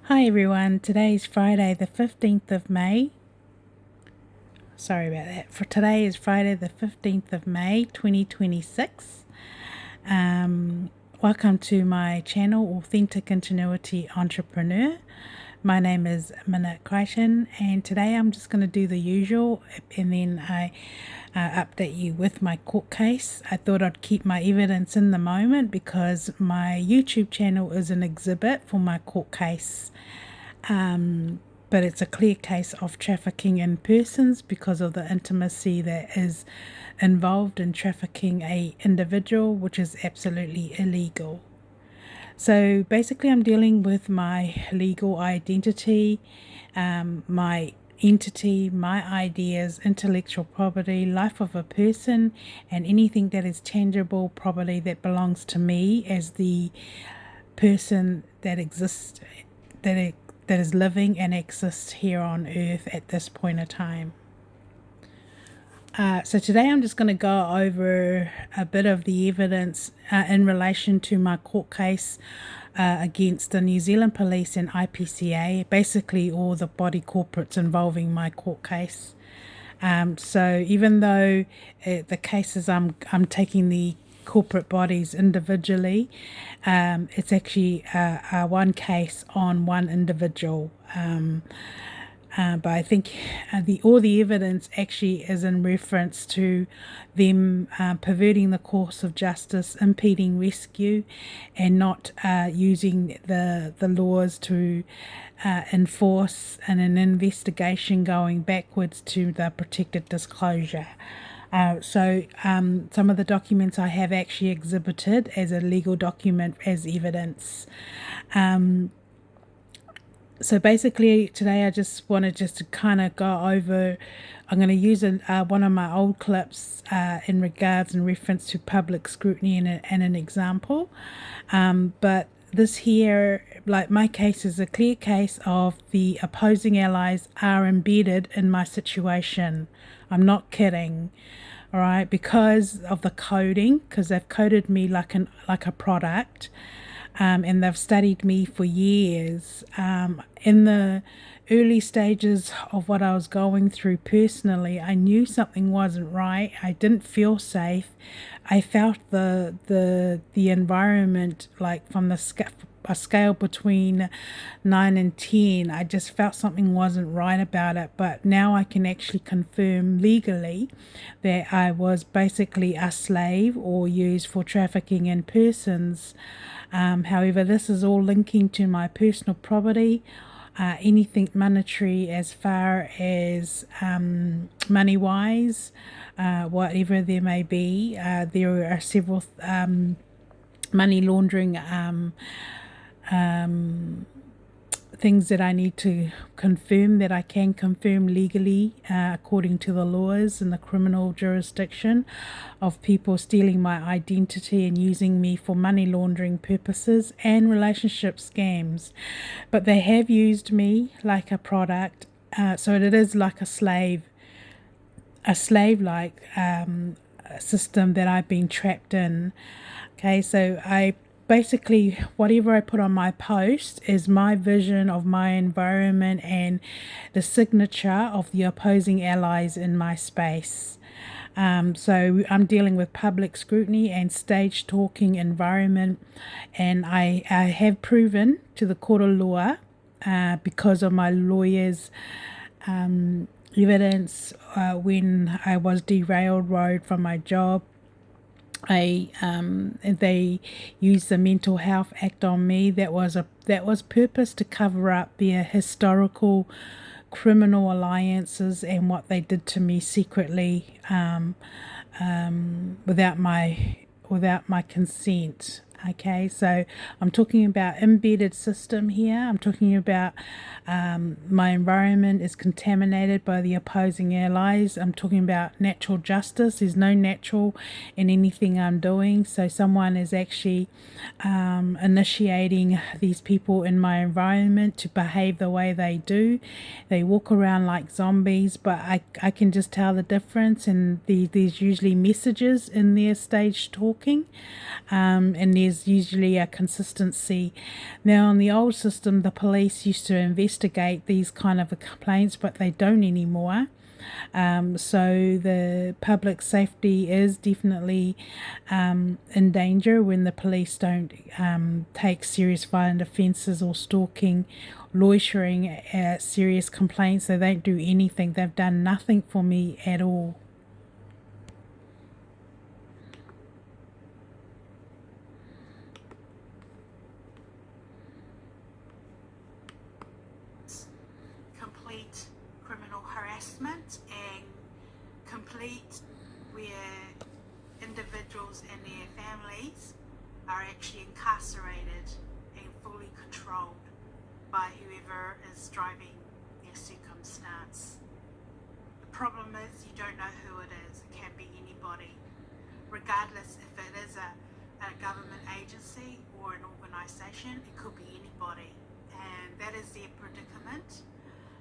Hi everyone, today is Friday the 15th of May. Sorry about that. For today is Friday the 15th of May 2026. Welcome to my channel, Authentic Ingenuity Entrepreneur. My name is Mina Crichton, and today I'm just going to do the usual, and then I update you with my court case. I thought I'd keep my evidence in the moment because my YouTube channel is an exhibit for my court case. But it's a clear case of trafficking in persons because of the intimacy that is involved in trafficking a individual, which is absolutely illegal. So basically I'm dealing with my legal identity, my entity, my ideas, intellectual property, life of a person, and anything that is tangible property that belongs to me as the person that exists, that is living and exists here on earth at this point in time. So today I'm just going to go over a bit of the evidence in relation to my court case against the New Zealand Police and IPCA, basically all the body corporates involving my court case. So even though the cases I'm taking the corporate bodies individually, it's actually one case on one individual. But I think all the evidence actually is in reference to them perverting the course of justice, impeding rescue, and not using the laws to enforce an investigation going backwards to the protected disclosure. So some of the documents I have actually exhibited as a legal document as evidence. So basically today I just wanted to kind of go over, I'm going to use one of my old clips in regards and reference to public scrutiny and an example. But this here, like my case, is a clear case of the opposing allies are embedded in my situation. I'm not kidding. All right, because of the coding, because they've coded me like a product. And they've studied me for years. In the early stages of what I was going through personally, I knew something wasn't right. I didn't feel safe. I felt the environment, like from a scale between 9 and 10, I just felt something wasn't right about it. But now I can actually confirm legally that I was basically a slave or used for trafficking in persons. However, this is all linking to my personal property, anything monetary as far as money-wise, whatever there may be. There are several money laundering things that I need to confirm, that I can confirm legally according to the laws in the criminal jurisdiction, of people stealing my identity and using me for money laundering purposes and relationship scams. But they have used me like a product, so it is like a slave-like system that I've been trapped in. Okay, so basically, whatever I put on my post is my vision of my environment and the signature of the opposing allies in my space. So I'm dealing with public scrutiny and stage talking environment, and I have proven to the court of law, because of my lawyer's evidence, when I was derailed road from my job. They used the Mental Health Act on me. That was purpose to cover up their historical criminal alliances and what they did to me secretly, without my consent. Okay, so I'm talking about embedded system here. I'm talking about my environment is contaminated by the opposing allies. I'm talking about natural justice. There's no natural in anything I'm doing. So someone is actually initiating these people in my environment to behave the way they do. They walk around like zombies, but I can just tell the difference. And there's usually messages in their stage talking, and there's there's usually a consistency. Now, in the old system, the police used to investigate these kind of complaints, but they don't anymore. So the public safety is definitely in danger when the police don't take serious violent offences or stalking, loitering, serious complaints. They don't do anything. They've done nothing for me at all. Complete criminal harassment and complete where individuals and their families are actually incarcerated and fully controlled by whoever is driving their circumstance. The problem is you don't know who it is. It can be anybody, regardless if it is a government agency or an organisation. It could be anybody, and that is their predicament.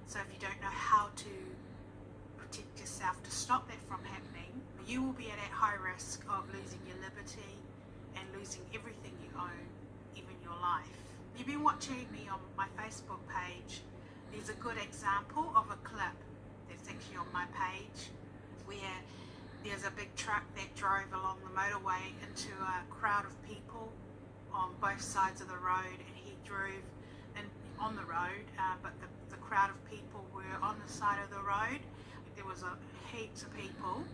So if you don't know how to protect yourself to stop that from happening, you will be at high risk of losing your liberty and losing everything you own, even your life. You've been watching me on my Facebook page. There's a good example of a clip that's actually on my page where there's a big truck that drove along the motorway into a crowd of people on both sides of the road, and he drove on the road, but the crowd of people were on the side of the road. There was heaps of people,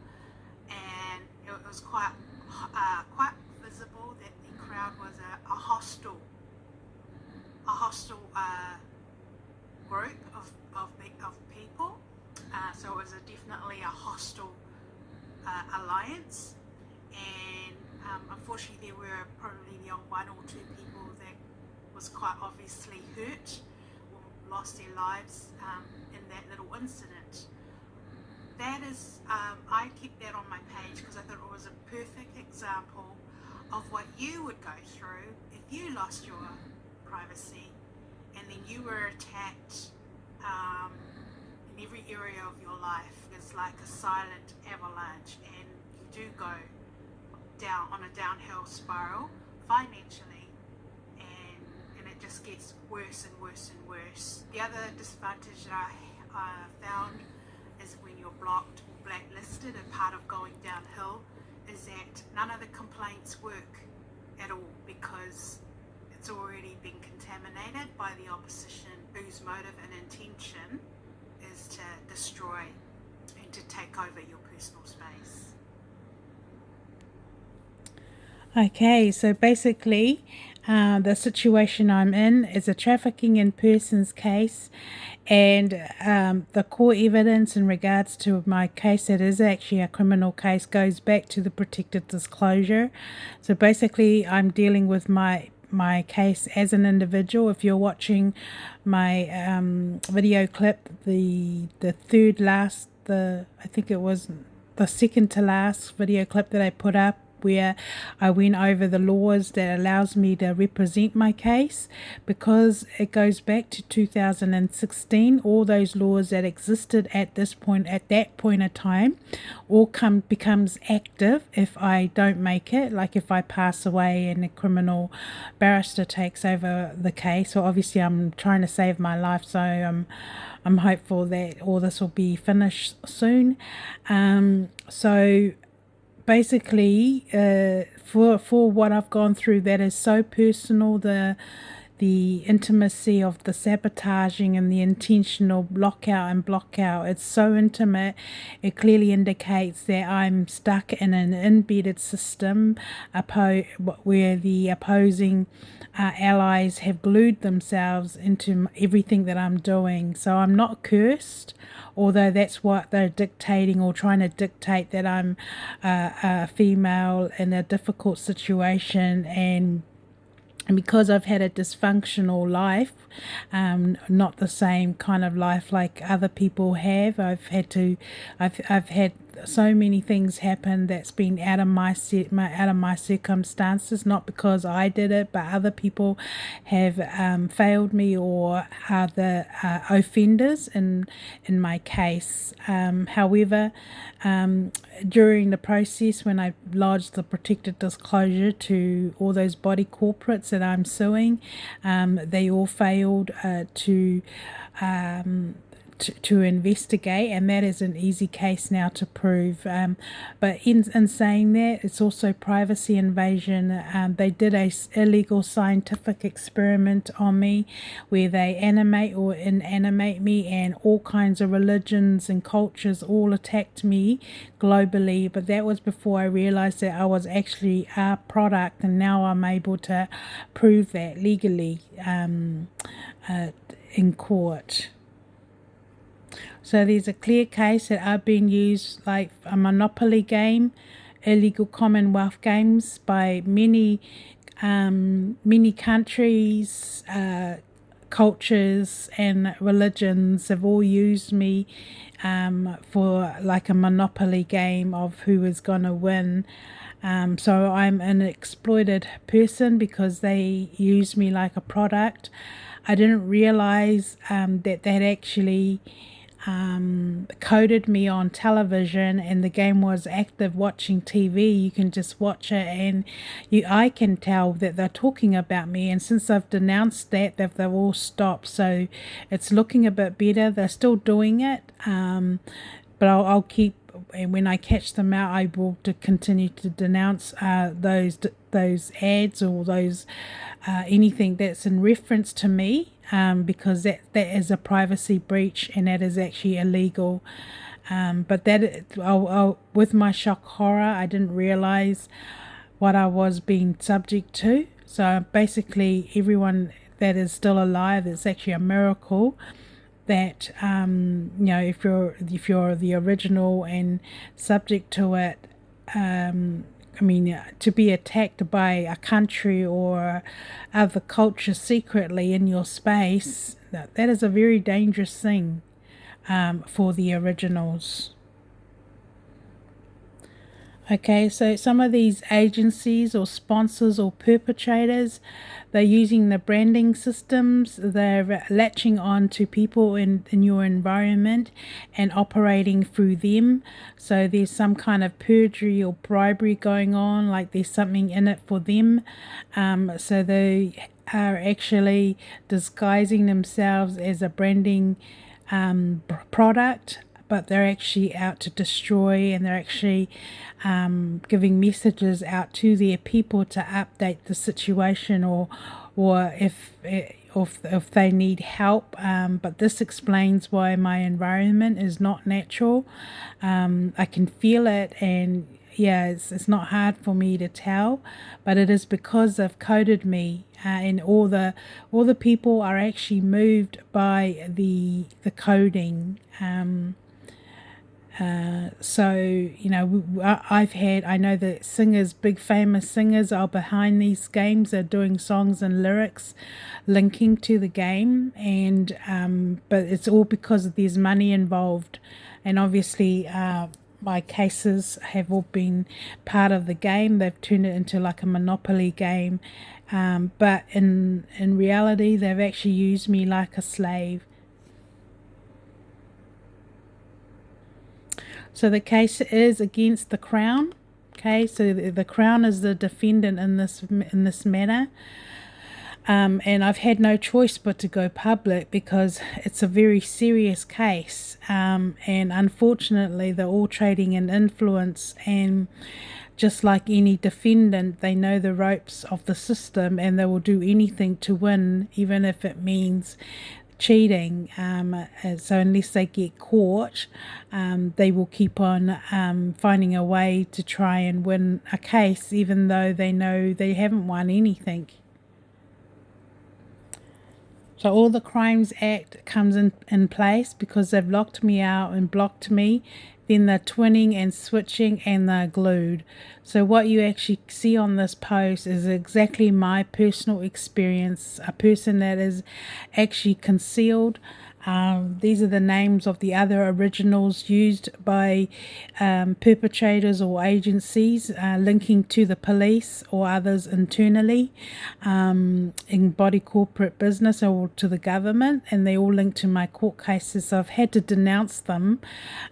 and it was quite visible that the crowd was a hostile group of people. So it was definitely a hostile alliance, and unfortunately there were probably one or two people that was quite obviously hurt or lost their lives in that little incident. That is, I kept that on my page because I thought it was a perfect example of what you would go through if you lost your privacy and then you were attacked in every area of your life. It's like a silent avalanche, and you do go down on a downhill spiral financially, and it just gets worse and worse and worse. The other disadvantage that I found is when you're blocked or blacklisted, and part of going downhill is that none of the complaints work at all because it's already been contaminated by the opposition, whose motive and intention is to destroy and to take over your personal space. Okay, so basically the situation I'm in is a trafficking in persons case, and the core evidence in regards to my case, that is actually a criminal case, goes back to the protected disclosure. So basically I'm dealing with my case as an individual. If you're watching my video clip, the third last, I think it was the second to last video clip that I put up, where I went over the laws that allows me to represent my case, because it goes back to 2016. All those laws that existed at that point of time, all becomes active if I don't make it. Like if I pass away and a criminal barrister takes over the case. So obviously I'm trying to save my life, so I'm hopeful that all this will be finished soon. So basically, for what I've gone through, that is so personal, the intimacy of the sabotaging and the intentional lockout and blockout, it's so intimate. It clearly indicates that I'm stuck in an embedded system where the opposing allies have glued themselves into everything that I'm doing. So I'm not cursed, although that's what they're dictating, or trying to dictate, that I'm a female in a difficult situation, and because I've had a dysfunctional life, not the same kind of life like other people have. I've had so many things happen that's been out of my circumstances, not because I did it, but other people have failed me or are the offenders in my case. However, during the process when I lodged the protected disclosure to all those body corporates that I'm suing, they all failed to investigate, and that is an easy case now to prove. But in saying that, it's also privacy invasion. They did a illegal scientific experiment on me where they animate or inanimate me, and all kinds of religions and cultures all attacked me globally. But that was before I realized that I was actually a product, and now I'm able to prove that legally in court. So there's a clear case that I've been used like a monopoly game, illegal Commonwealth games by many countries, cultures and religions have all used me for like a monopoly game of who is going to win. So I'm an exploited person because they use me like a product. I didn't realize that actually coded me on television, and the game was active watching TV. You can just watch it, and I can tell that they're talking about me, and since I've denounced that, they've all stopped. So it's looking a bit better. They're still doing it, but I'll keep, and when I catch them out, I will continue to denounce those ads or those anything that's in reference to me, because that is a privacy breach, and that is actually illegal. But that with my shock horror, I didn't realize what I was being subject to. So basically, everyone that is still alive, it's actually a miracle that if you're the original and subject to it. To be attacked by a country or other culture secretly in your space, that is a very dangerous thing for the originals. Okay, so some of these agencies or sponsors or perpetrators, they're using the branding systems, they're latching on to people in your environment and operating through them. So there's some kind of perjury or bribery going on, like there's something in it for them. So they are actually disguising themselves as a branding product, but they're actually out to destroy, and they're actually giving messages out to their people to update the situation, or if they need help. But this explains why my environment is not natural. I can feel it, and yeah, it's not hard for me to tell, but it is because they've coded me, and all the people are actually moved by the coding. So I know that singers, big famous singers, are behind these games. They're doing songs and lyrics linking to the game, and but it's all because there's money involved, and obviously my cases have all been part of the game. They've turned it into like a monopoly game, but in reality, they've actually used me like a slave. So the case is against the Crown. Okay, so the Crown is the defendant in this matter, and I've had no choice but to go public because it's a very serious case, and unfortunately they're all trading in influence, and just like any defendant, they know the ropes of the system, and they will do anything to win, even if it means cheating. So unless they get caught, they will keep on finding a way to try and win a case, even though they know they haven't won anything. So all the Crimes Act comes in place because they've locked me out and blocked me. Then they're twinning and switching, and they're glued. So what you actually see on this post is exactly my personal experience, a person that is actually concealed These are the names of the other originals used by perpetrators or agencies linking to the police or others internally in body corporate business or to the government, and they all link to my court cases. So I've had to denounce them,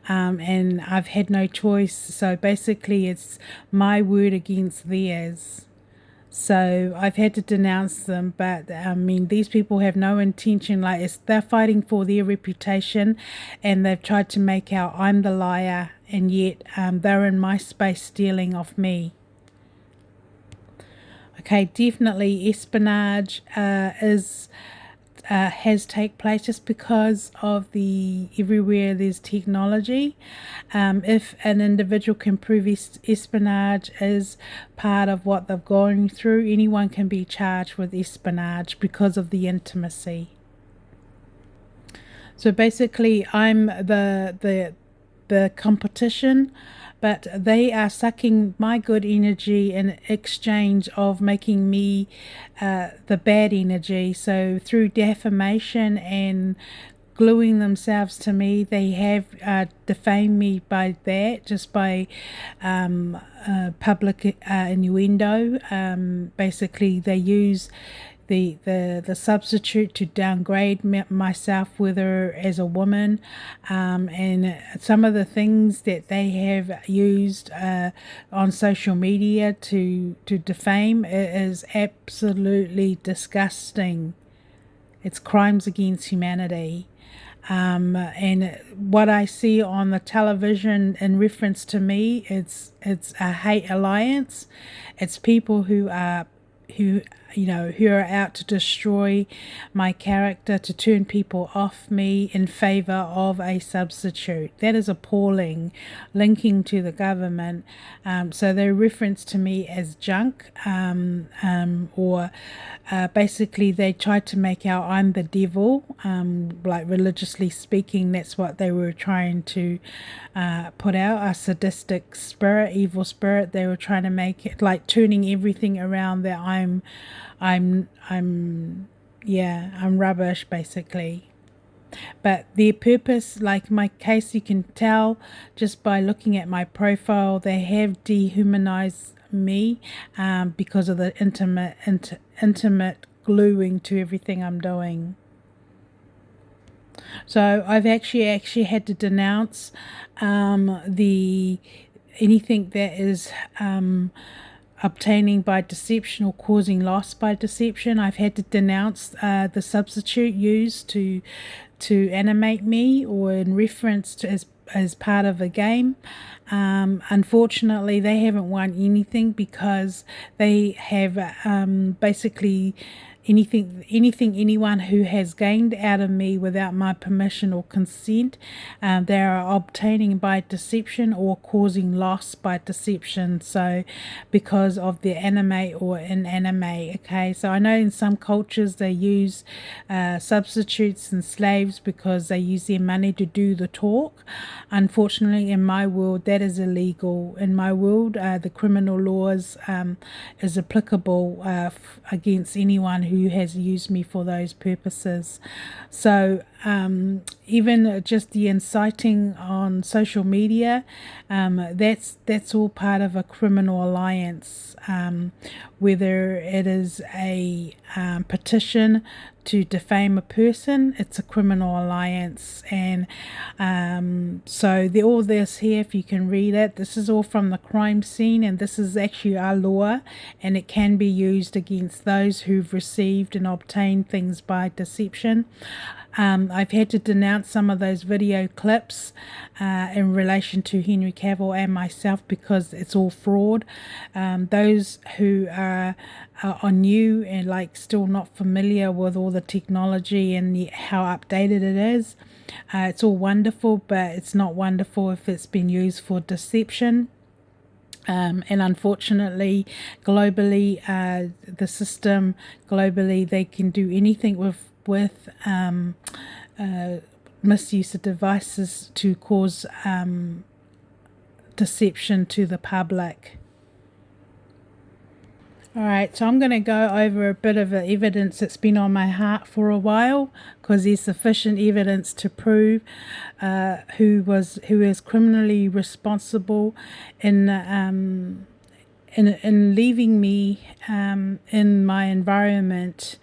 and I've had no choice. So basically it's my word against theirs. So I've had to denounce them, but I mean, these people have no intention, they're fighting for their reputation, and they've tried to make out I'm the liar, and yet they're in my space stealing off me. Okay, definitely espionage has take place just because of the everywhere there's technology. If an individual can prove espionage is part of what they're going through, anyone can be charged with espionage because of the intimacy. So basically I'm the competition, but they are sucking my good energy in exchange of making me the bad energy. So through defamation and gluing themselves to me, they have defamed me by that, just by public innuendo. Basically they use the substitute to downgrade myself, whether as a woman, and some of the things that they have used on social media to defame is absolutely disgusting. It's crimes against humanity. And what I see on the television in reference to me, it's a hate alliance. It's people who are out to destroy my character, to turn people off me in favor of a substitute. That is appalling, linking to the government. So they reference to me as junk, or basically they tried to make out I'm the devil, like religiously speaking. That's what they were trying to put out, a sadistic spirit, evil spirit. They were trying to make it like turning everything around that I'm rubbish, basically. But their purpose, like my case, you can tell just by looking at my profile, they have dehumanized me because of the intimate gluing to everything I'm doing. So I've actually had to denounce anything that is obtaining by deception or causing loss by deception. I've had to denounce the substitute used to animate me or in reference to as part of a game. Unfortunately, they haven't won anything because they have basically anyone who has gained out of me without my permission or consent, they are obtaining by deception or causing loss by deception. So because of the anime or inanimate. Okay, so I know in some cultures they use substitutes and slaves because they use their money to do the talk. Unfortunately, in my world, that is illegal. In my world, the criminal laws is applicable against anyone who has used me for those purposes. So even just the inciting on social media, that's all part of a criminal alliance, whether it is a petition to defame a person, it's a criminal alliance. And so all this here, if you can read it, this is all from the crime scene, and this is actually our law, and it can be used against those who've received and obtained things by deception. I've had to denounce some of those video clips in relation to Henry Cavill and myself because it's all fraud. Those who are new and still not familiar with all the technology and how updated it is, it's all wonderful, but it's not wonderful if it's been used for deception. And unfortunately, globally, the system globally, they can do anything with misuse of devices to cause deception to the public. All right, so I'm going to go over a bit of the evidence that's been on my heart for a while, because there's sufficient evidence to prove who is criminally responsible in leaving me in my environment,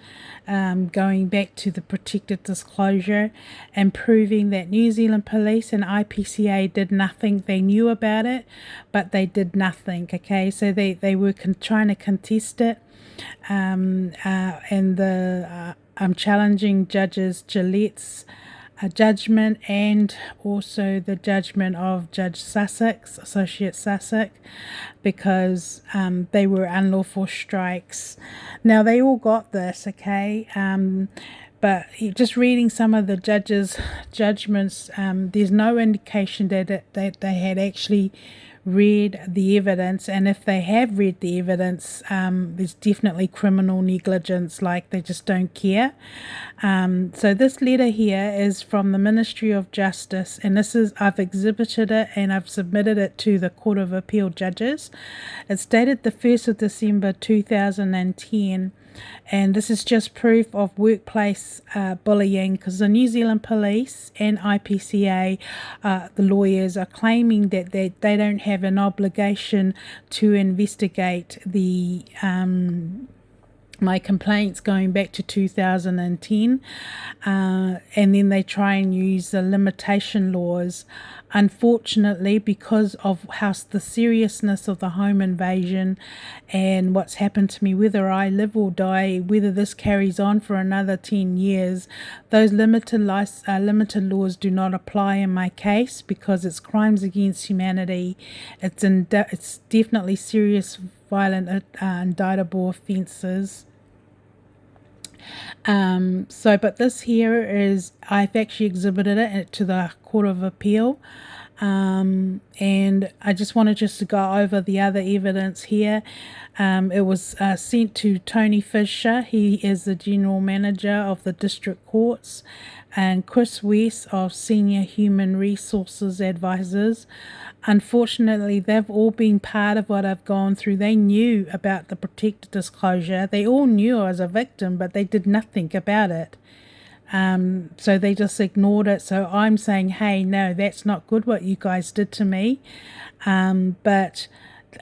going back to the protected disclosure and proving that New Zealand Police and IPCA did nothing. They knew about it, but they did nothing. Okay, so they were trying to contest it, and I'm challenging Judges Gillette's judgment, and also the judgment of Judge Sussex, Associate Sussex, because they were unlawful strikes. Now, they all got this, okay? But just reading some of the judges' judgments, there's no indication that they had actually read the evidence, and if they have read the evidence, there's definitely criminal negligence, like they just don't care. So this letter here is from the Ministry of Justice, and I've exhibited it and I've submitted it to the Court of Appeal judges. It's dated the 1st of December 2010. And this is just proof of workplace bullying, because the New Zealand Police and IPCA, the lawyers, are claiming that they don't have an obligation to investigate my complaints going back to 2010, and then they try and use the limitation laws. Unfortunately, because of the seriousness of the home invasion and what's happened to me, whether I live or die, whether this carries on for another 10 years, those limited laws do not apply in my case, because it's crimes against humanity. It's definitely serious, violent, indictable offences. But this here is, I've actually exhibited it to the Court of Appeal, and I just wanted to go over the other evidence here. It was sent to Tony Fisher. He is the General Manager of the District Courts, and Chris West of Senior Human Resources Advisors. Unfortunately, they've all been part of what I've gone through. They knew about the protected disclosure. They all knew I was a victim, but they did nothing about it. So they just ignored it. So I'm saying, hey, no, that's not good what you guys did to me. But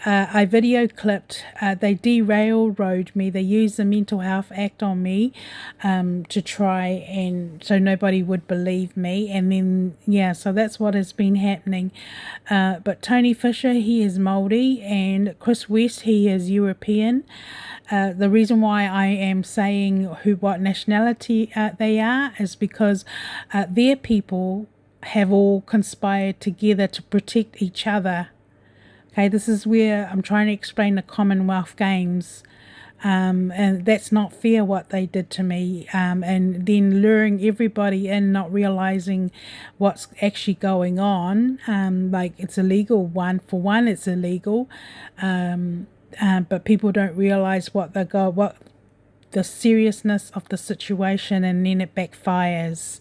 I video clipped, they derailroad me. They used the Mental Health Act on me to try, and so nobody would believe me. And then, yeah, so that's what has been happening. But Tony Fisher, he is Māori, and Chris West, he is European. The reason why I am saying what nationality they are is because their people have all conspired together to protect each other. Okay, this is where I'm trying to explain the Commonwealth Games, and that's not fair what they did to me, and then luring everybody in, not realizing what's actually going on. Like, it's illegal. It's illegal, but people don't realize what the seriousness of the situation, and then it backfires.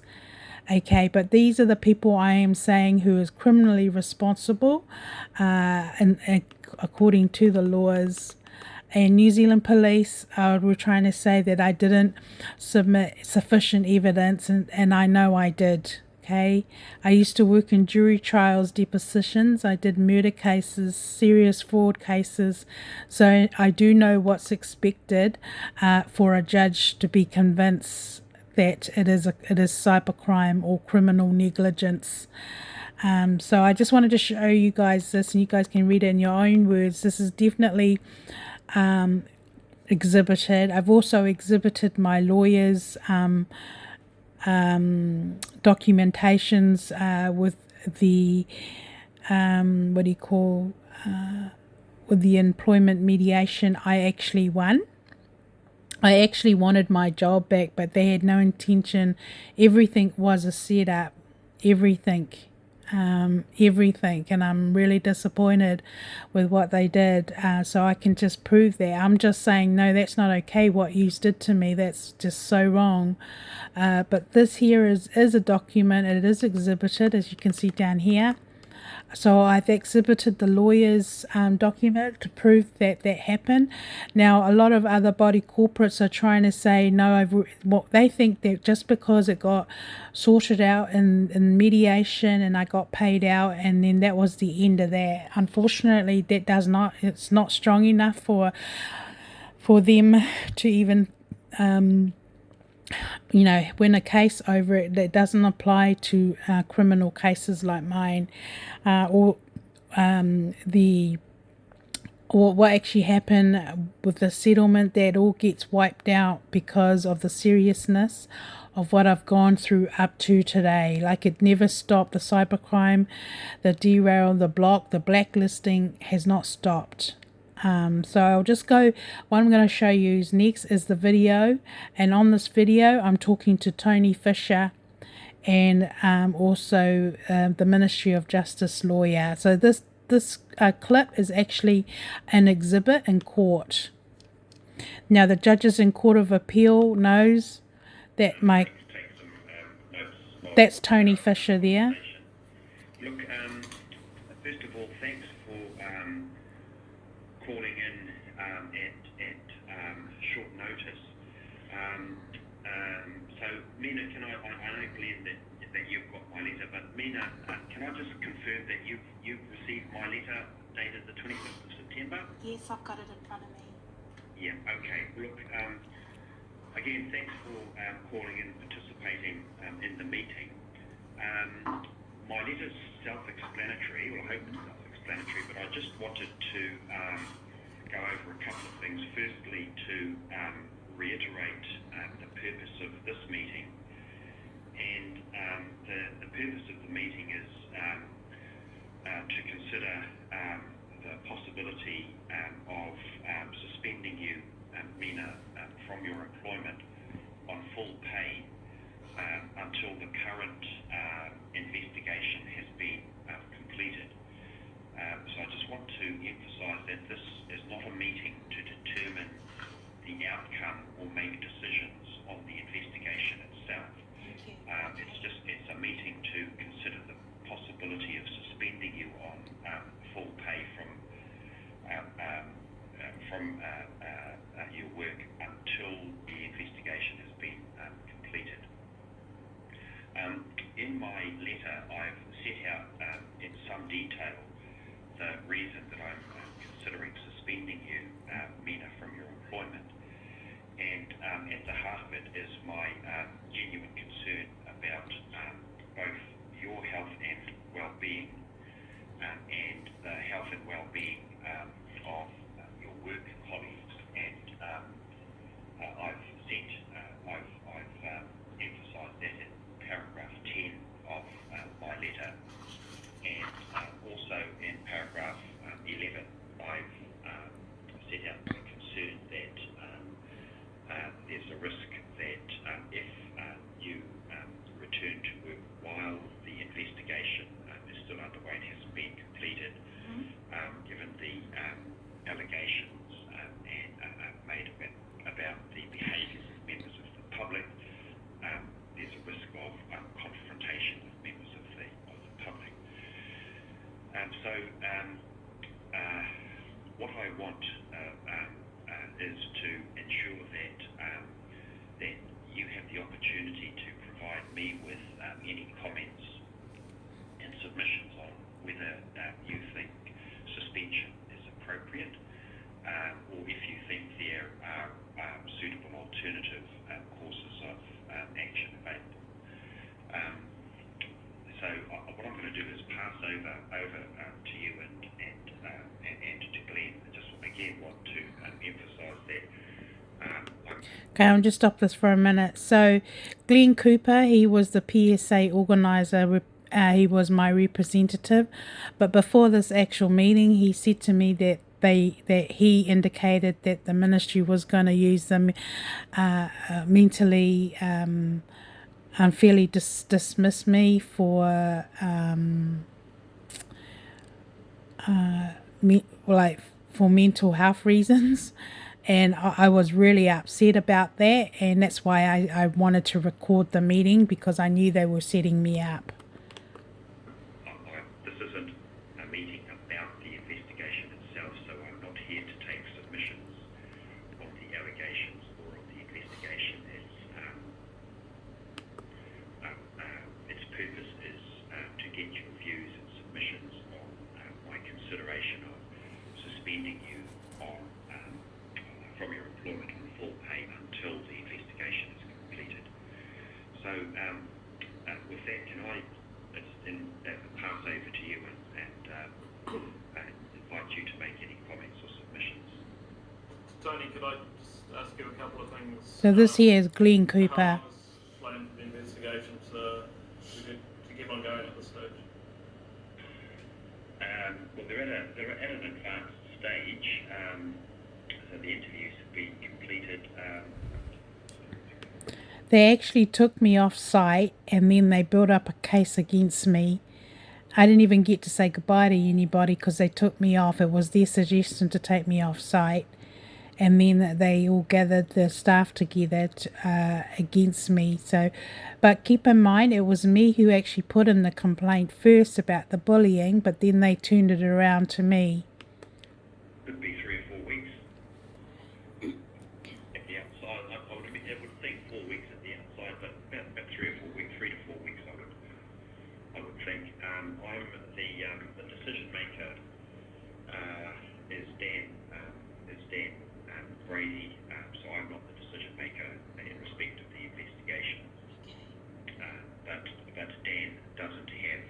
Okay, but these are the people I am saying who is criminally responsible, and according to the laws. And New Zealand Police were trying to say that I didn't submit sufficient evidence, and I know I did. Okay, I used to work in jury trials, depositions. I did murder cases, serious fraud cases, so I do know what's expected for a judge to be convinced that it is cybercrime or criminal negligence. So I just wanted to show you guys this, and you guys can read it in your own words. This is definitely exhibited. I've also exhibited my lawyers' documentations with the with the employment mediation. I actually won. I actually wanted my job back, but they had no intention. Everything was a setup. Everything. And I'm really disappointed with what they did. So I can just prove that. I'm just saying, no, that's not okay what you did to me. That's just so wrong. But this here is a document. It is exhibited, as you can see down here. So I've exhibited the lawyer's document to prove that that happened. Now, a lot of other body corporates are trying to say, no, well, they think that just because it got sorted out in mediation and I got paid out and then that was the end of that. Unfortunately, it's not strong enough for them to even win a case over it. That doesn't apply to criminal cases like mine, or what actually happened with the settlement. That all gets wiped out because of the seriousness of what I've gone through up to today. Like, it never stopped. The cybercrime, the derail, the block, the blacklisting has not stopped. So I'll just go, what I'm going to show you next is the video, and on this video I'm talking to Tony Fisher and also the Ministry of Justice lawyer. So this clip is actually an exhibit in court. Now the judges in Court of Appeal knows that that's Tony Fisher there. Look, first of all, thanks for calling in at short notice. So, Mina, can I know, Glenn, that you've got my letter, but Mina, can I just confirm that you've received my letter dated the 25th of September? Yes, I've got it in front of me. Yeah, okay. Look, again, thanks for calling in and participating in the meeting. My letter's self-explanatory, or I hope it's self-explanatory, but I just wanted to go over a couple of things. Firstly, to reiterate the purpose of this meeting. And the purpose of the meeting is to consider the possibility of suspending you, Mina, from your employment on full pay until the current investigation has been completed. So I just want to emphasise that this is not a meeting to determine the outcome or make decisions on the investigation itself. It's a meeting to consider the possibility of suspending you on full pay from your work until the investigation has been completed. In my letter, I've set out in some detail the reason that I'm considering suspending you, Mina, from your employment. And at the heart of it is my genuine concern about both your health and well-being and the health and well-being of your work colleagues. And I've emphasised that in paragraph 10 of my letter, and also in paragraph 11 I've set out the concern that there's a risk that if you return to work while the investigation is still underway and hasn't been completed, given the allegations made about the behaviour of members of the public, there's a risk of confrontation with members of the public. So what I want is to ensure that you have the opportunity to provide me with any comments and submissions on whether you think suspension is appropriate, or if you think there are suitable alternative courses of action available. So what I'm going to do is pass over to you and to Glenn. I just again want to emphasise that. Okay, I'll just stop this for a minute. So Glenn Cooper, he was the PSA Organiser. He was my representative. But before this actual meeting, he said to me that he indicated that the ministry was going to use them mentally unfairly dismiss me for for mental health reasons. And I was really upset about that, and that's why I wanted to record the meeting, because I knew they were setting me up. This isn't suspending you on from your employment on full pay until the investigation is completed. So with that, can I pass over to you and invite you to make any comments or submissions? Tony, could I just ask you a couple of things? So this here is Glenn How Cooper. long is planned for the investigation to keep on going at this stage? Well, they're at an advanced stage. So the interviews have been completed. They actually took me off site and then they built up a case against me. I didn't even get to say goodbye to anybody because they took me off. It was their suggestion to take me off site. And then they all gathered the staff together against me. So, but keep in mind, it was me who actually put in the complaint first about the bullying, but then they turned it around to me. Could be 3 or 4 weeks at the outside. I would think 4 weeks at the outside, but about 3 or 4 weeks, 3 to 4 weeks, I would think. I'm the decision maker is Dan Brady, so I'm not the decision maker in respect of the investigation. But Dan doesn't have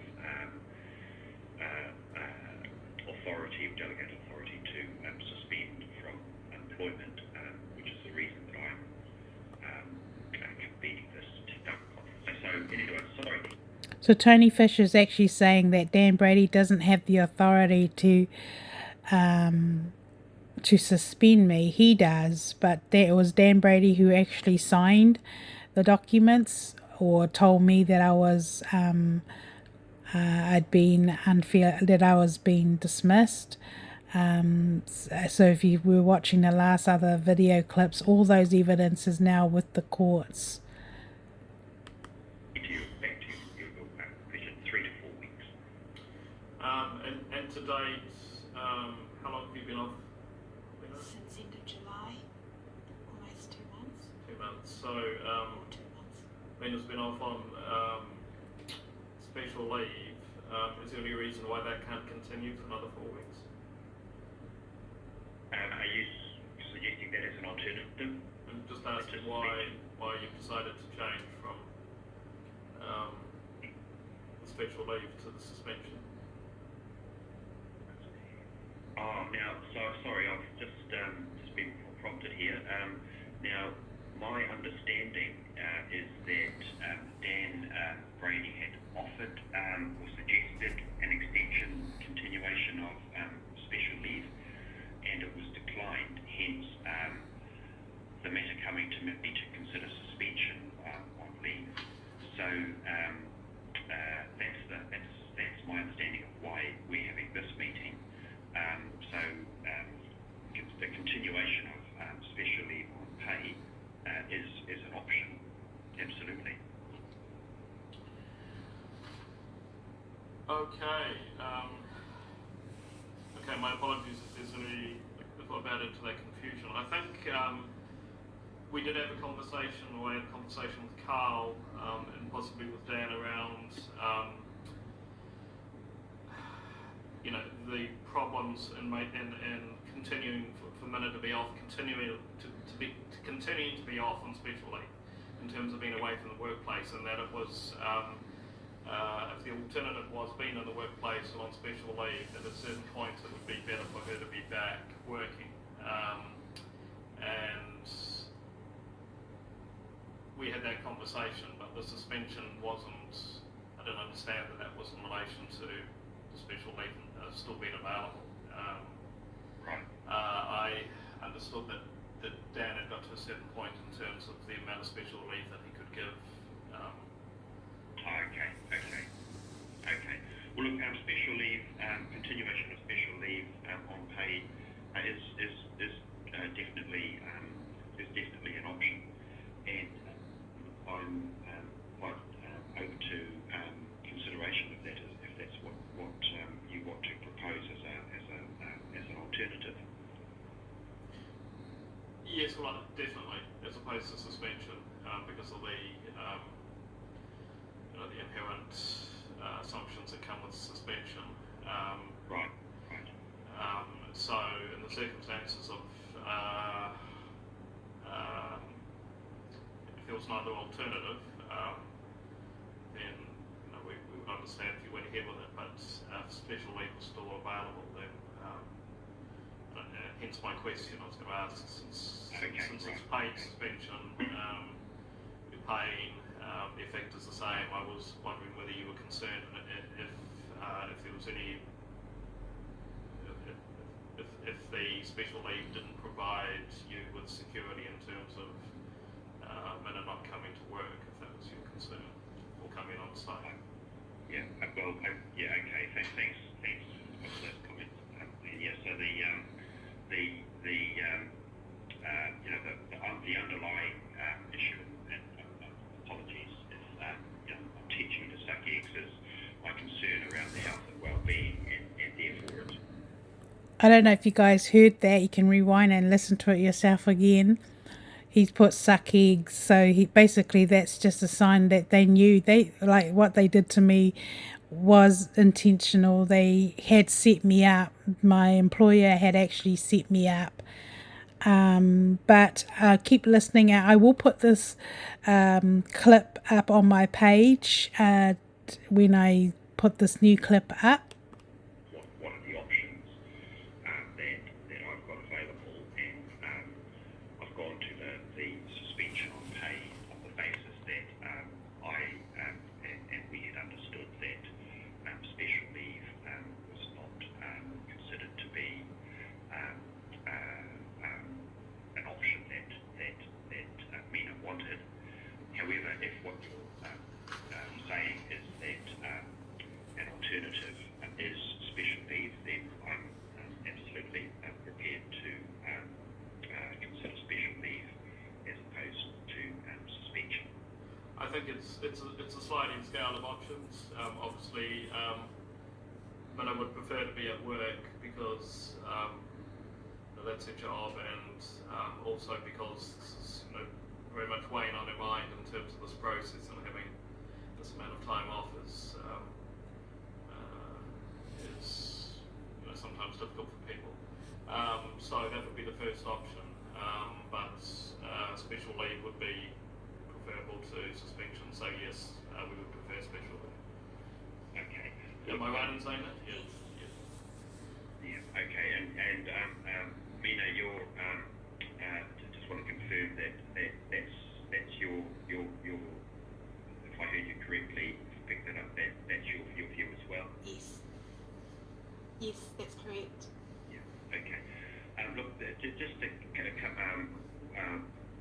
authority, or delegate authority to suspend from employment, which is the reason that I'm convening this conference. So anyway, sorry. So Tony Fisher is actually saying that Dan Brady doesn't have the authority to suspend me. He does, but it was Dan Brady who actually signed the documents or told me that I was I'd been unfair, that I was being dismissed. So if you were watching the last other video clips, all those evidence is now with the courts. Back to your question, 3 to 4 weeks. And to date, how long have you been off? Since end of July, almost 2 months. 2 months. So, Or 2 months. Mina's been off on special leave. Is there any reason why that can't continue for another 4 weeks? Are you suggesting that as an alternative? I'm just asking why you've decided to change from the special leave to the suspension. Now, sorry, I've just been prompted here. Now, my understanding is that Dan Brady had offered or suggested an extension, continuation of special leave, and it was declined. Hence, the matter coming to me to consider suspension on leave. So that's my understanding of why we're having this meeting. So the continuation of special leave on pay is an option, absolutely. Okay. Okay, my apologies if there's any, if I've added to that confusion. I think we did have a conversation, or I had a conversation with Carl and possibly with Dan around the problems and continuing for Mina to be off, continuing to be off on special leave in terms of being away from the workplace, and that it was if the alternative was being in the workplace or on special leave, at a certain point it would be better for her to be back working. And we had that conversation, but the suspension wasn't, I didn't understand that was in relation to the special leave still being available. Right. I understood that Dan had got to a certain point in terms of the amount of special leave that he could give. Okay. Well, look, special leave, continuation of special leave on pay is definitely an option, and I'm quite open to consideration of that if that's what you want to propose as an alternative. Yes, well, definitely, as opposed to suspension, because of the the inherent assumptions that come with suspension. Right. So in the circumstances of if there was no other alternative, then we would understand if you went ahead with it. But if special leave was still available, then hence my question. I was going to ask, since it's paid suspension, you're paying, the effect is the same. I was wondering whether you were concerned if there was any, if the special leave didn't provide you with security in terms of Mina not coming to work, if that was your concern, or coming on site. Okay. Thanks for those comments. So the underlying issue, and apologies if I'm teaching to suck eggs, is my concern around the health and well-being, and therefore it's. I don't know if you guys heard that. You can rewind and listen to it yourself again. He's put suck eggs, so that's just a sign that they knew what they did to me was intentional. They had set me up. My employer had actually set me up. But keep listening out. I will put this clip up on my page when I put this new clip up. What are the options that I've got available, and I've gone to the suspension on pay on the basis that and we had understood that special leave was not considered to be an option that Mina wanted. However, if what you're saying is that an alternative is special leave, then I'm absolutely prepared to consider special leave as opposed to suspension. I think it's a sliding scale of options. Obviously, Mina would prefer to be at work because that's her job, and also because very much weighing on her mind in terms of this process, and having this amount of time off is sometimes difficult for people. So that would be the first option, but special leave would be preferable to suspension. So yes, we would prefer special leave. Okay. Am I right in saying that? Yes. Yeah. Okay. And Mina, you're just want to confirm that's your if I heard you correctly, picked it up, that's your view as well. Yes, that's correct. Yeah. Okay. Look, just to I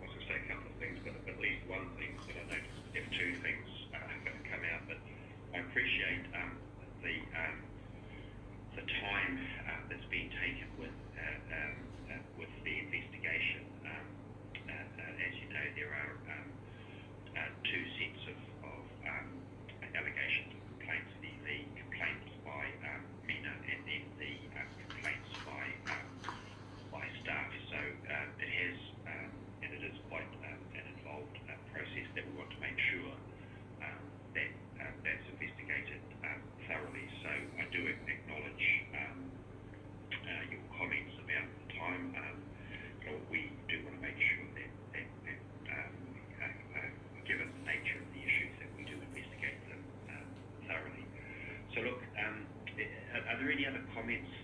was going to say a couple of things, but at least one thing that I noticed, if two things come out, but I appreciate the time that's been taken with the investigation. As you know, there are two sets of allegations and complaints: the complaints by Mina, and then the complaints by staff. So it has, and it is quite an involved process that we want to make sure that that's investigated thoroughly. So I do acknowledge your comments about the time. We do want to make sure that given the nature of the issues, that we do investigate them thoroughly. So look, are there any other comments,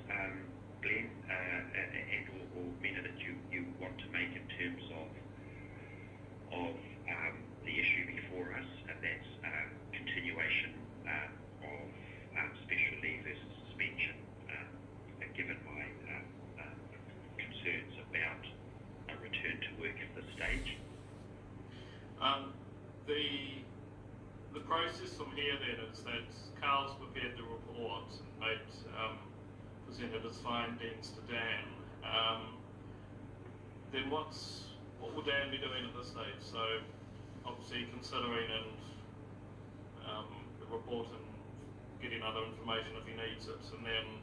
Glenn and or Mina, that you want to make in terms of the issue before us, and that's continuation of special leave versus suspension, given my concerns about a return to work at this stage? The process from here then is that Carl's prepared the report and presented his findings to Dan. Then what will Dan be doing at this stage? So obviously considering the report and getting other information if he needs it, and then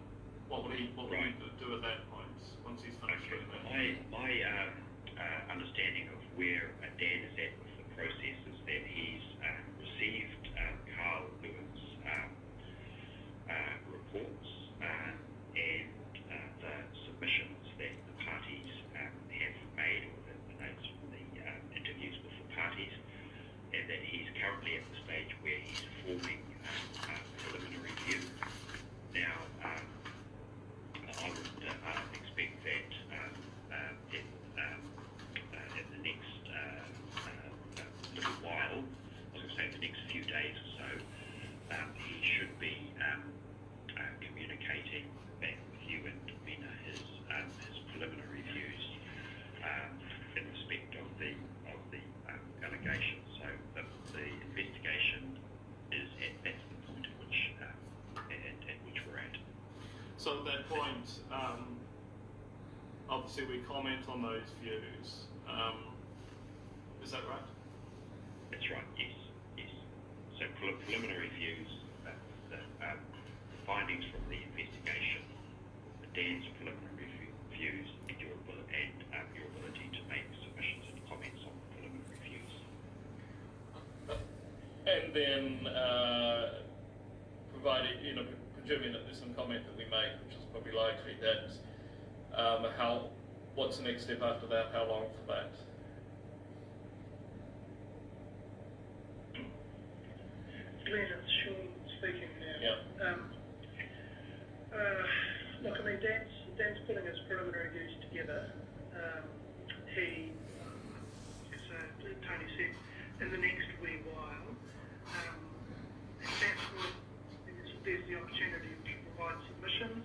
what will he do at that point once he's finished doing that? My understanding of where Dan is at with the process is that he's received Carl Lewin's reports and the days or so, he should be communicating back with you and Mina his preliminary views in respect of the allegations. So the investigation is that's the point at which we're at. So at that point, obviously we comment on those views. Is that right? That's right. Yes. So preliminary views, the findings from the investigation, Dan's preliminary views, and your ability to make submissions and comments on preliminary views. And then, provided, presuming that there's some comment that we make, which is probably likely, that what's the next step after that? How long for that? Glenn, it's Sean speaking now. Yeah. Look, I mean, Dan's putting his preliminary views together. He, as Tony said, in the next wee while, that's when there's the opportunity to provide submissions.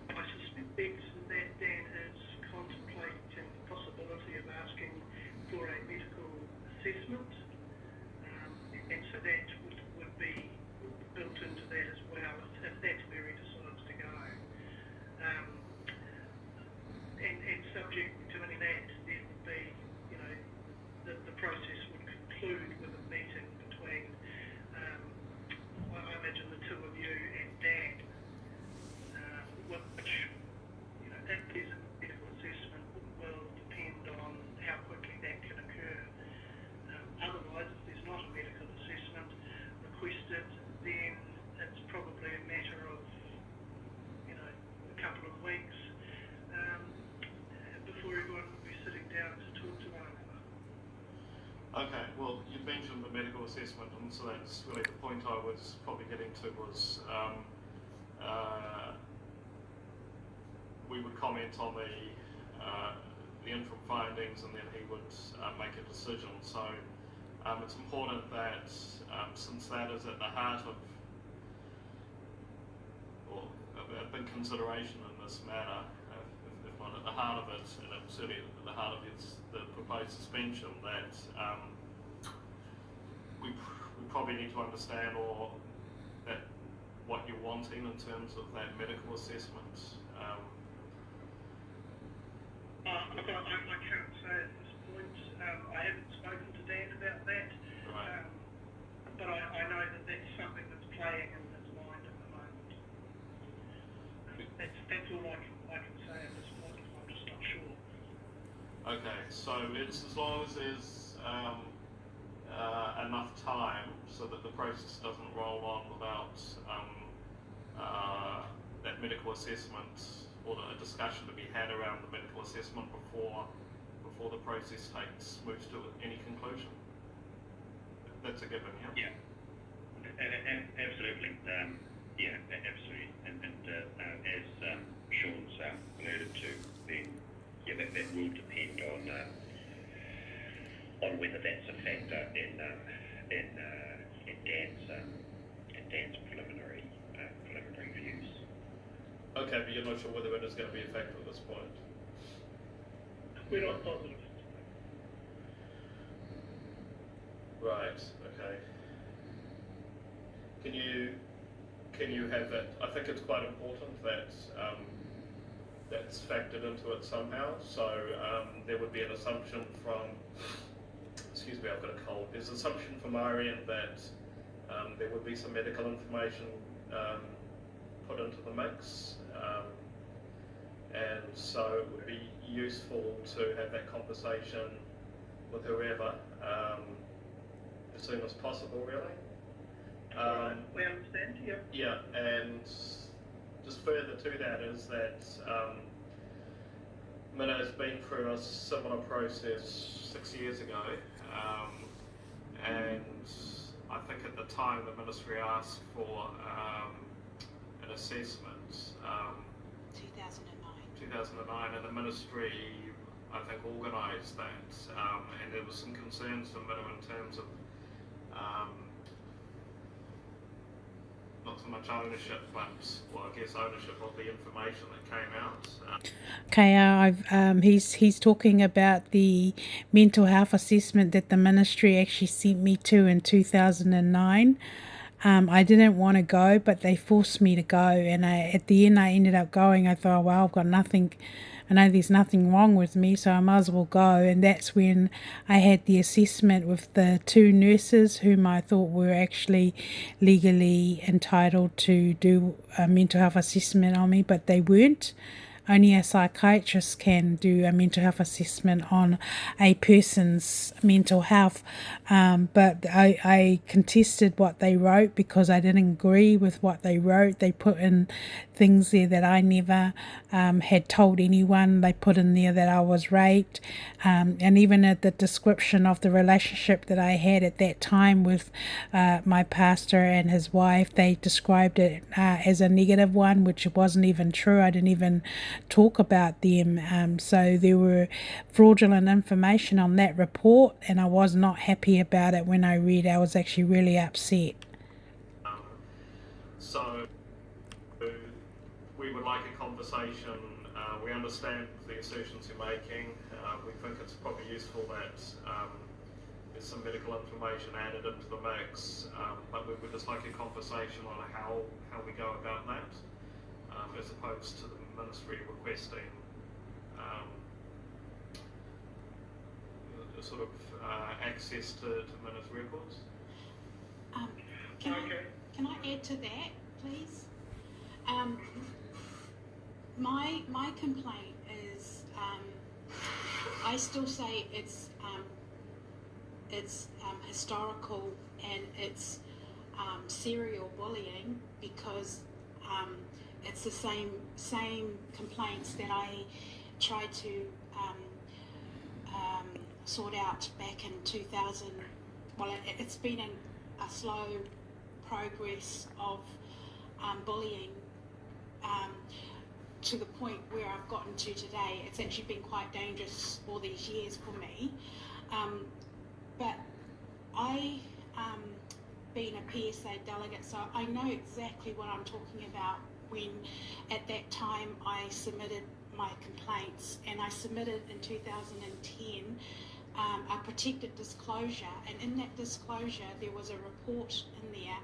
I suspect that Dan is contemplating the possibility of asking for a medical assessment. And so that would be built into that as well, if that's where he decides to go. And subject to any of that, there would be, the process would conclude with a meeting between, I imagine, the two of you and Dan, which, if there's a medical assessment, will depend on how quickly that can occur. Otherwise, if there's not a medical assessment requested, then it's probably a matter of, a couple of weeks before everyone will be sitting down to talk to one another. Okay, well, you mentioned the medical assessment, and so that's really the point I was probably getting to was we would comment on the interim findings, and then he would make a decision. So it's important that since that is at the heart of, or a big consideration in this matter, if not at the heart of it, and certainly at the heart of the proposed suspension, that we probably need to understand that what you're wanting in terms of that medical assessment. Look, I can't say at this point. I haven't spoken to Dan about that. Right. But I know that that's something that's playing in his mind at the moment. That's all I can say at this point. I'm just not sure. Okay, so it's as long as there's enough time so that the process doesn't roll on without that medical assessment or a discussion to be had around the medical assessment before the process moves to any conclusion. That's a given, yeah? Yeah, absolutely. Absolutely. And as Sean's alluded to, then that will depend on whether that's a factor in Dan's preliminary views. Okay, but you're not sure whether it is going to be a factor at this point. We're not positive. Right. Okay. Can you have that? I think it's quite important that that's factored into it somehow. So there would be an assumption from. Excuse me, I've got a cold. There's an assumption from our end that there would be some medical information put into the mix, and so it would be useful to have that conversation with whoever as soon as possible, really. We understand, yeah. Yeah, and just further to that is that Mina has been through a similar process 6 years ago, and I think at the time the Ministry asked for an assessment. 2009, and the Ministry, I think, organised that, and there was some concerns for Mina in terms of so much ownership, but well, I guess ownership of the information that came out. Okay, he's talking about the mental health assessment that the ministry actually sent me to in 2009. I didn't want to go, but they forced me to go, and at the end I ended up going. I thought, well, I've got nothing, I know there's nothing wrong with me, so I might as well go. And that's when I had the assessment with the two nurses whom I thought were actually legally entitled to do a mental health assessment on me, but they weren't. Only a psychiatrist can do a mental health assessment on a person's mental health. But I contested what they wrote because I didn't agree with what they wrote. They put in things there that I never had told anyone. They put in there that I was raped. And even at the description of the relationship that I had at that time with my pastor and his wife, they described it as a negative one, which wasn't even true. I didn't even talk about them. So there were fraudulent information on that report, and I was not happy about it when I read. I was actually really upset. So we would like a conversation. We understand the assertions you're making. We think it's probably useful that there's some medical information added into the mix, but we would just like a conversation on how we go about that, as opposed to the ministry requesting sort of access to minutes records. Can I add to that, please? My complaint is, I still say it's historical and it's serial bullying, because it's the same complaints that I tried to sort out back in 2000. Well, it's been a slow progress of bullying to the point where I've gotten to today. It's actually been quite dangerous all these years for me. But I, being a PSA delegate, so I know exactly what I'm talking about when at that time I submitted my complaints, and I submitted in 2010 a protected disclosure, and in that disclosure there was a report in there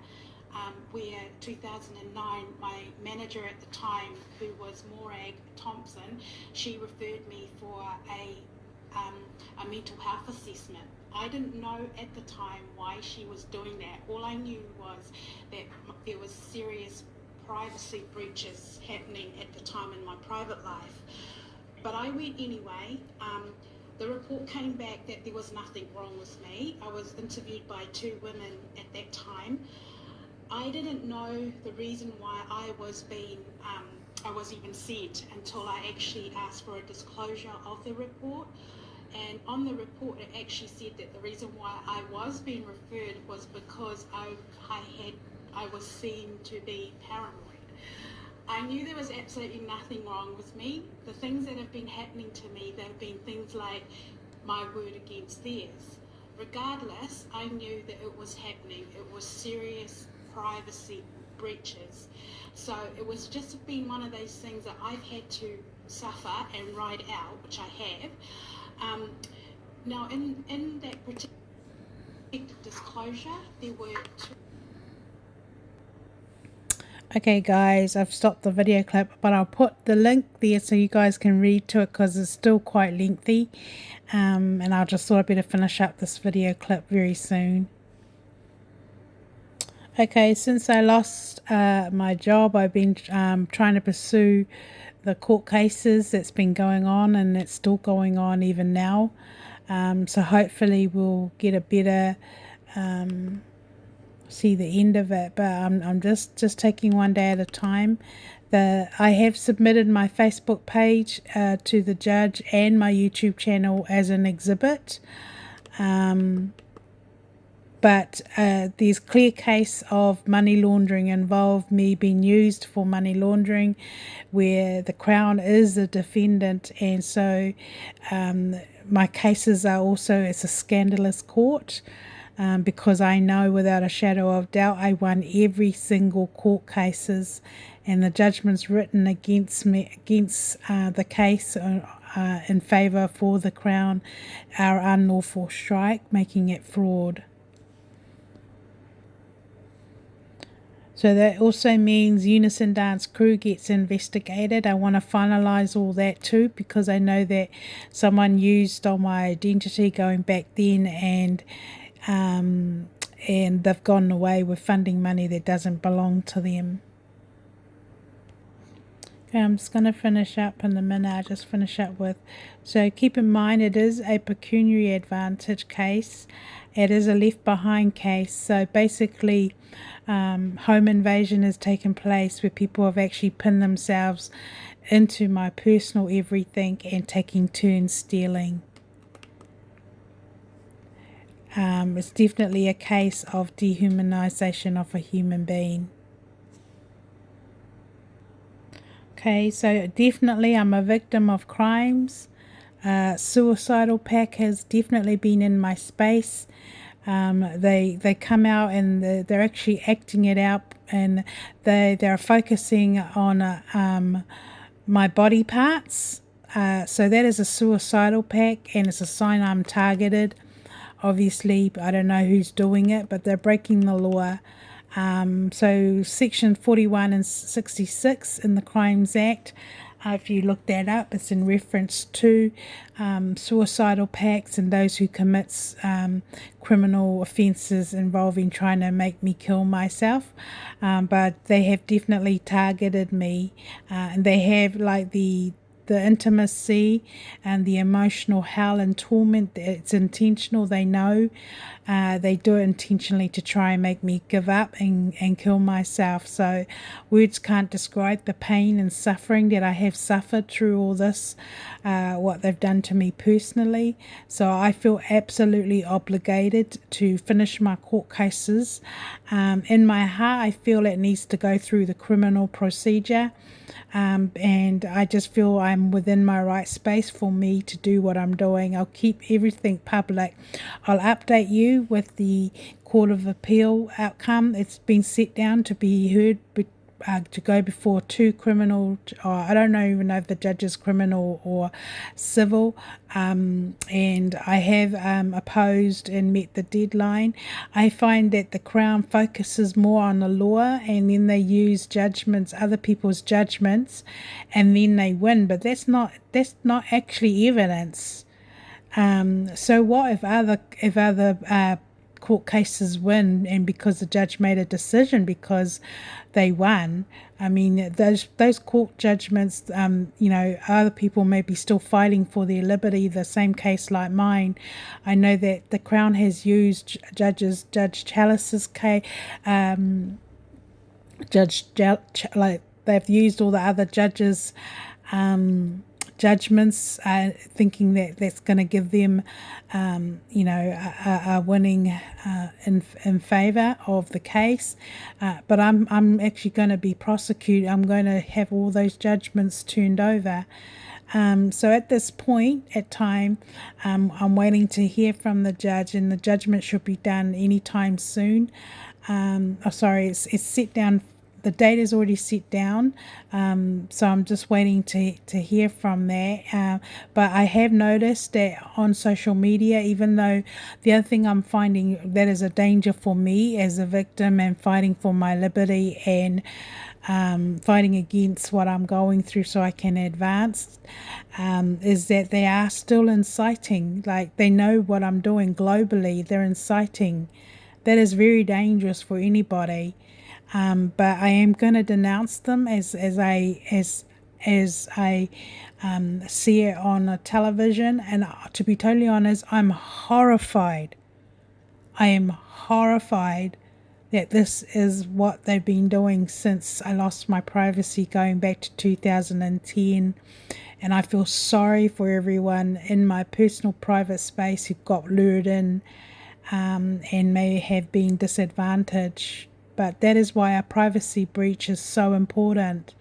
where 2009 my manager at the time, who was Morag Thompson, she referred me for a mental health assessment. I didn't know at the time why she was doing that. All I knew was that there was serious privacy breaches happening at the time in my private life. But I went anyway. The report came back that there was nothing wrong with me. I was interviewed by two women at that time. I didn't know the reason why I was even sent until I actually asked for a disclosure of the report. And on the report it actually said that the reason why I was being referred was because I was seen to be paranoid. I knew there was absolutely nothing wrong with me. The things that have been happening to me, they've been things like my word against theirs. Regardless, I knew that it was happening. It was serious privacy breaches. So it was just been one of those things that I've had to suffer and ride out, which I have. Now, in that protected disclosure, there were two. Okay guys, I've stopped the video clip, but I'll put the link there so you guys can read to it, because it's still quite lengthy. And I'll just thought I'd better finish up this video clip very soon. Okay, since I lost my job, I've been trying to pursue the court cases that's been going on, and it's still going on even now. So hopefully we'll get a better see the end of it, but I'm just taking one day at a time. I have submitted my Facebook page to the judge and my YouTube channel as an exhibit, but there's clear case of money laundering involved, me being used for money laundering, where the Crown is the defendant, and so my cases are also, it's a scandalous court. because I know without a shadow of doubt I won every single court cases, and the judgments written against me, against the case in favour for the Crown, are unlawful strike, making it fraud. So that also means Unison Dance Crew gets investigated. I want to finalise all that too, because I know that someone used on my identity going back then, and they've gone away with funding money that doesn't belong to them. Okay, I'm just going to finish up in a minute. I'll just finish up with, so keep in mind it is a pecuniary advantage case. It is a left behind case. So basically home invasion has taken place where people have actually pinned themselves into my personal everything and taking turns stealing. It's definitely a case of dehumanization of a human being. Okay, so definitely I'm a victim of crimes. Suicidal pact has definitely been in my space. They come out and they're actually acting it out, and they're focusing on my body parts. So that is a suicidal pact, and it's a sign I'm targeted. Obviously, I don't know who's doing it, but they're breaking the law. So section 41 and 66 in the Crimes Act, if you look that up, it's in reference to suicidal pacts and those who commits criminal offences involving trying to make me kill myself. But they have definitely targeted me, and they have like the intimacy and the emotional hell and torment. It's intentional. They know they do it intentionally to try and make me give up and kill myself. So words can't describe the pain and suffering that I have suffered through all this, what they've done to me personally. So I feel absolutely obligated to finish my court cases. In my heart, I feel it needs to go through the criminal procedure. And I just feel I'm within my right space for me to do what I'm doing. I'll keep everything public. I'll update you with the Court of Appeal outcome. It's been set down to be heard, to go before two criminal, or I don't know even know if the judge is criminal or civil, and I have opposed and met the deadline. I find that the Crown focuses more on the law, and then they use judgments, other people's judgments, and then they win, but that's not actually evidence. So what if other court cases win, and because the judge made a decision because they won? I mean, those court judgments, other people may be still fighting for their liberty. The same case like mine, I know that the Crown has used Judge Chalice's case, they've used all the other judges' judgments, thinking that that's going to give them, a winning in favour of the case. But I'm actually going to be prosecuted. I'm going to have all those judgments turned over. So at this point at time, I'm waiting to hear from the judge, and the judgment should be done anytime soon. It's set down. The date is already set down, so I'm just waiting to hear from there. But I have noticed that on social media, even though the other thing I'm finding that is a danger for me as a victim and fighting for my liberty and fighting against what I'm going through so I can advance, is that they are still inciting. Like, they know what I'm doing globally. They're inciting. That is very dangerous for anybody. But I am going to denounce them as I see it on a television. And to be totally honest, I'm horrified. I am horrified that this is what they've been doing since I lost my privacy going back to 2010. And I feel sorry for everyone in my personal private space who got lured in and may have been disadvantaged. But that is why a privacy breach is so important.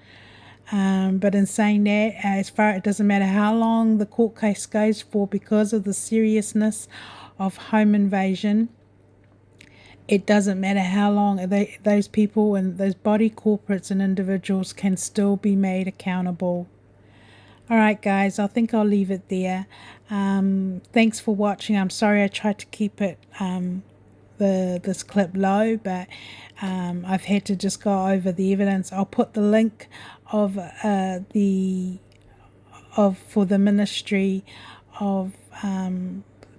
But in saying that, it doesn't matter how long the court case goes for, because of the seriousness of home invasion, it doesn't matter how long those people and those body corporates and individuals can still be made accountable. All right, guys, I think I'll leave it there. Thanks for watching. I'm sorry I tried to keep it this clip low, but I've had to just go over the evidence. I'll put the link of for the Ministry of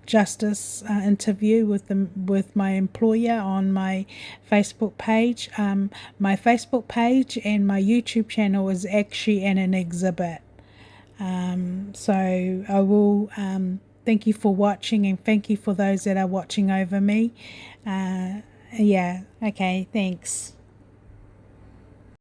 Justice interview with my employer on my Facebook page. My Facebook page and my YouTube channel is actually in an exhibit. So I will thank you for watching, and thank you for those that are watching over me. Yeah, okay, thanks.